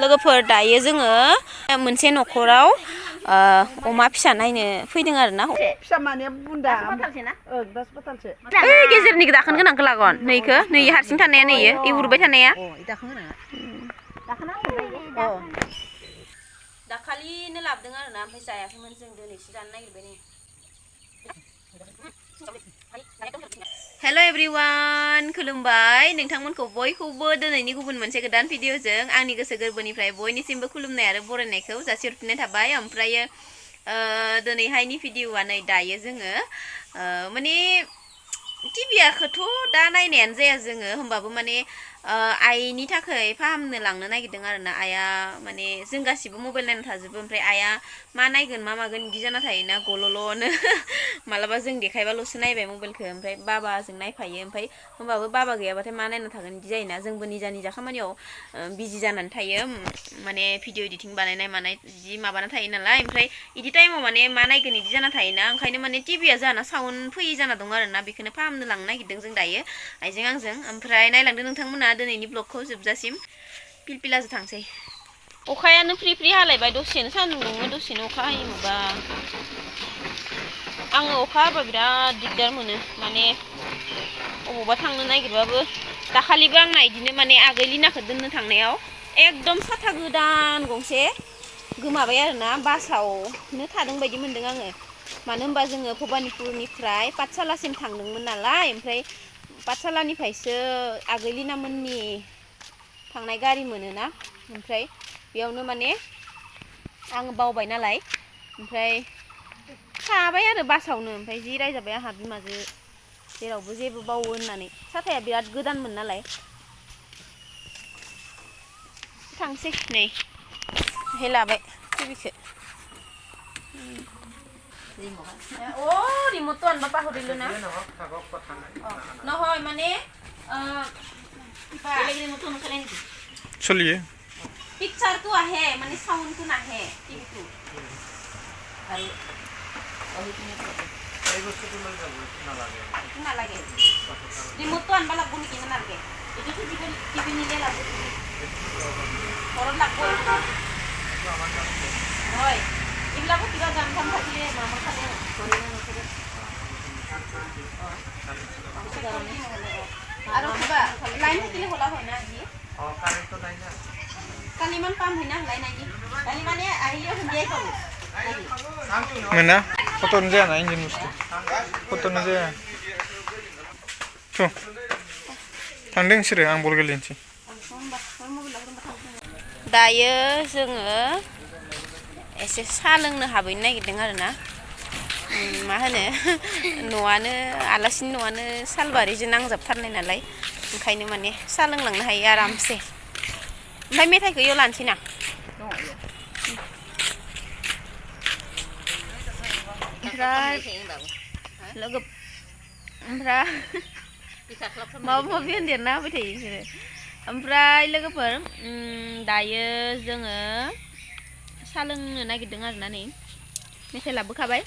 लोगोफोर दायो जोङो मोनसे न'खराव अमा फिसा नायनो फैदों आरो ना फिसा माने बुन्दा ओइ गेजेरनि दाखोन गोनांखौ लागोन नैखो नै हारसिं थानाया नैयो इ उरबाय थानाया दाखालिनो लाबोदों आरो ना ओमफ्राय जायाखैमोन जों दिनैसो जानो नागिरबाय नै हेल' एभ्रिवान खुलुमबाय नोंथांमोनखौ बयखौबो दिनैनि गुबुन मोनसे गोदान भिडिअजों आंनि गोसो गोरबोनिफ्राय बयनिसिमबो खुलुमनाय आरो बरायनायखौ जासिहरफिननाय थाबाय ओमफ्रायो दिनैहायनि भिडिअआ नै दायो जोङो माने टिभिखौथ' दा नायनायानो जाया जोङो होमबाबो माने आइनि थाखाय फाहामनो लांनो नागिरदों आरो ना आइया माने जों गासिबो मबाइल नायना थाजोबो ओमफ्राय आइया मा नायगोन मा मागोन बिदि जाना थायोना गल'ल'नो मालाबा जों देखायबाल'सो नायबाय मबाइलखौ ओमफ्राय बाबाजों नायफायो ओमफ्राय होमबाबो बाबा गैयाबाथाय मा नायना थागोन बिदि जायोना जोंबो निजा निजा खामानियाव बिजि जानानै थायो माने भिडिअ एडिटिं बानायनाय मानाय जि माबाना थायो नालाय ओमफ्राय बिदि टाइमाव माने मा नायगोन बिदि जाना थायोना ओंखायनो माने टिभिया जाना साउन्ड फैयि जाना दं आरो ना बेखौनो फाहामनो लांनो नागिरदों जों दायो आइजों आंजों ओमफ्राय नायलांदो नोंथांमोना दिनैनि ब्लगखौ जोबजासिम पिलपिलाजों थांसै अखायानो फ्रि फ्रि हालायबाय दसेनो सान्दुं दुङो दसेनो अखा हायो माबा आङो अखा हाबा बिराद दिगदार मोनो माने अबावबा थांनो नागिरबाबो दाखालिबो आंना बिदिनो माने आगोलिनाखौ दोननो थांनायाव एकदम साथा गोदान गंसे गोमाबाय आरोना बासावनो थादों बायदि मोनदों आङो मानो होनबा जोङो भबानिपुरनिफ्राय पाठसालासिम थांदोंमोन नालाय ओमफ्राय पाठसालानिफ्रायसो आगोलिना मोननि थांनाय गारि मोनोना ओमफ्राय बेयावनो माने आङो बावबाय नालाय ओमफ्राय थाबाय आरो बासावनो ओमफ्राय जि रायजाबाय आंहा बिमाजों जेरावबो जेबो बावो होननानै साथाया बिराद गोदानमोन नालाय थांसै नै हे लाबाय टिभिखौ अ रिमोट आनबा पाहरिलो ना নহয় মানে বেলেগ ৰিমোট নচলে নেকি চলিয়ে পিকচাৰটো আহে মানে সাউণ্ডটো নাহে টিভিটো আৰু এই বস্তুটো লৈ যাব নালাগে নালাগে ৰিমোটটো আনবা লাগব নেকি নালাগে এইটো টিভি নিলে লাগব ঘৰত লাগব হয় এইবিলাকো কিবা গান চান থাকিলে মামা খালে ধৰি নথৰে আৰু কিবা লাইন থাকিলে হলা হয় না আজি কাৰেণ্টটো নাই না কালি মান পাম হয় না লাইন আজি কালি মানে আহিলে সন্ধিয়াই পাব मोना फट'नो जायाना इन्जिन बुस्थु फट'नो जाया थ' थांदों बिसोरो आं बल गेलेनोसै दायो जोङो एसे साहा लोंनो हाबहैनो नागिरदों आरो ना मा होनो न'आनो आलासिनि न'आनो सालबारिजों नांजाबथारनाय नालाय ओंखायनो माने साहा लोंलांनो हायो आरामसे ओमफ्राय मेथाइखौ इयाव लानोसै ना ओमफ्राय लोगो ओमफ्राय माबा माबि होनदेरना होबाय थायो बिसोरो ओमफ्राय लोगोफोर दायो जोङो साहा लोंनो नागिरदों आरोना नै मेथाइ लाबोखाबाय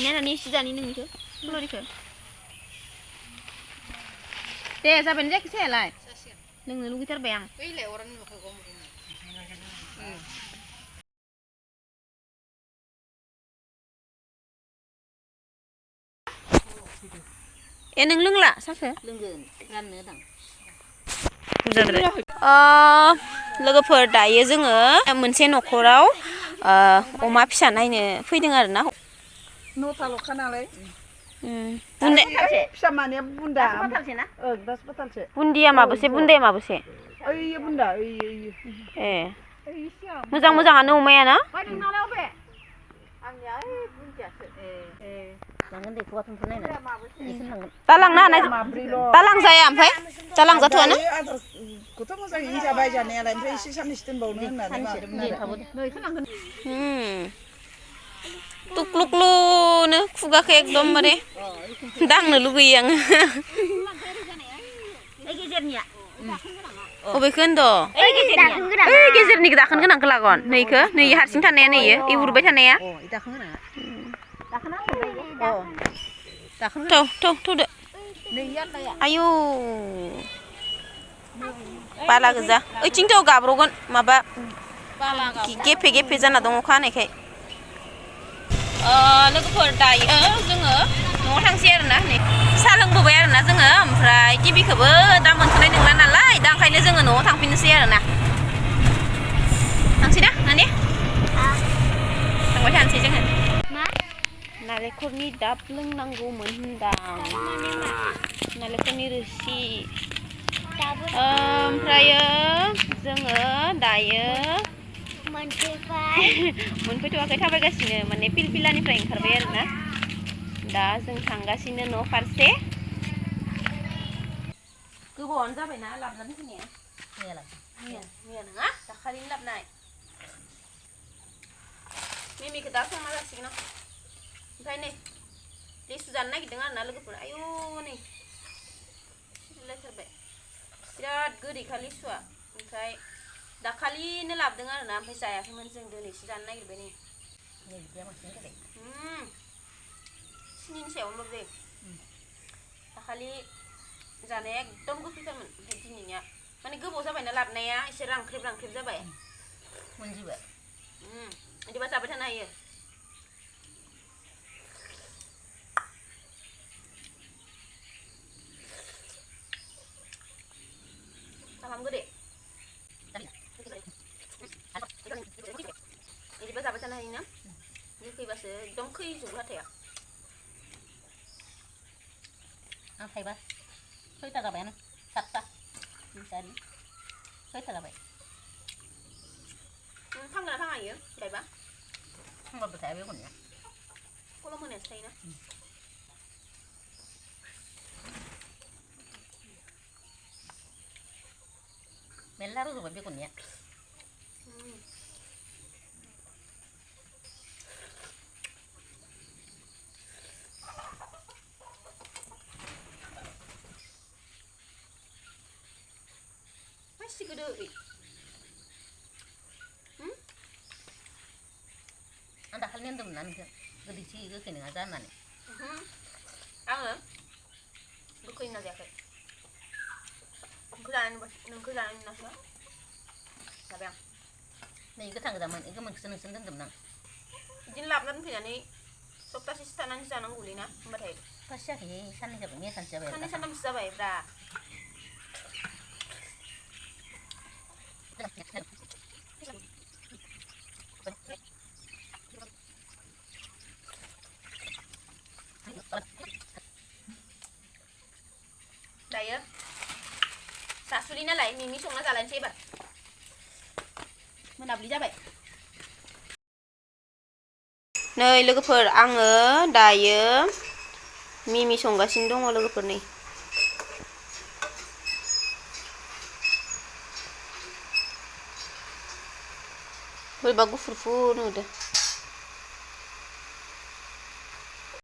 नायनानै एसे जानि नोंनिखौ फुलरिखौ दे जाबाय जायाखै सायालाय लोंनो लुगैथारबाय आं ए नों लोंला साखो लोंगोन राननो दां लोगोफोर दायो जोङो मोनसे न'खराव अमा फिसा नायनो फैदों आरो ना न'थाल'खा नालाय फिसा माने बुन्दा बुन्दिया माबोसे बुन्दाया माबोसे ओइ बुन्दा ओइ ए मोजां मोजाङानो अमाया ना दा लांनो हानाय दा लांजाया ओमफ्राय दा लांजाथ'आनो गथ' मोजाङै जाबाय जानायालाय ओमफ्राय एसे साननैसो दोनबावनो होननानै माबादोंमोन टुक्लुक्लुनो खुगाखौ एकदमबारे दांनो लुगैयो आङो अबेखौ होनदों ओइ गेजेरनि दाखोन गोनांखौ लागोन नैखो नै हारसिं थानाया नैयो इ उरबाय थानाया थौ थौदो आयौ बाला गोजा ओइथिंथ' गाब्र'गोन माबा गेफे गेफे जाना दङ अखा हानायखाय लोगोफोर दायो जोङो न'आव थांसै आरोना नै साहा लोंबोबाय आरोना जोङो ओमफ्राय टिभिखौबो दा मोनथ'नाय नंला नालाय दा ओंखायनो जोङो न'आव थांफिननोसै आरोना थांसै ना नानि थांबाय थानोसै जोङो नालेंखरनि दाब लोंनांगौमोन होनदां नालेंखरनि रोसि ओमफ्रायो जोङो दायो मोनफैथ'वाखै थाबायगासिनो माने पिलपिलानिफ्राय ओंखारबाय आरोना दा जों थांगासिनो न' फारसे गोबावानो जाबायना लाबोनानै फैनाया मैया नङा दाखालिनो लाबोनाय मिमिखौ दा संना जासिगोन आं ओमफ्राय नै लिसु जानो नागिरदों आरोना लोगोफोर आयु नै सिरिलायथारबाय बिराद गोदैखा लिसुआ ओमफ्राय दाखालिनो लाबोदों आरोना ओमफ्राय जायाखैमोन जों दिनैसो जानो नागिरबाय नै सिनिनि सायावनो ल'बे दाखालि जानाया एकदम गोखैथारमोन ओमफ्राय दिनैनिया माने गोबाव जाबायना लाबोनाया एसे रांख्रेब जाबाय मोनजोबबाय बिदिबा जाबाय थानो हायो गोदे बिदिबा जाबाय थानो हायोना गोखैबासो एकदम खैजोबो हाथाया आं थाइबा 6टा जाबायानो 7टा 6टा जाबाय थांगोना थाङा इयो थाइबा थांबाबो थाया बे गननिया कलम होनायासो थायोना मेरला रज'बाय बेगरनिया मासि गोदो आं दाखालि होनदोंमोन ना नोंखौ गोदैसि गोखै नङा जा होननानै आङो गोखै होनना जायाखै नोंखौ जानाय नुनासो जाबाय आं नै गोथां गोजामोन गोमोनखौसो नोंसोर दोनदोंमोन आं बिदिनो लाबोना दोनफैनानै सप्तासेसो थानानै जानांगौलै ना होमबाथाय सप्तासे जायाखै साननै जाबाय मैया सानसे जाबाय साननै सानथामसो जाबाय ब्रा दायो सासुलि नालाय मिमि संना जालायनोसै एबार मोनाब्लि जाबाय नै लोगोफोर आङो दायो मिमि संगासिनो दङ लोगोफोर नै बोरैबा गुफुर नुदों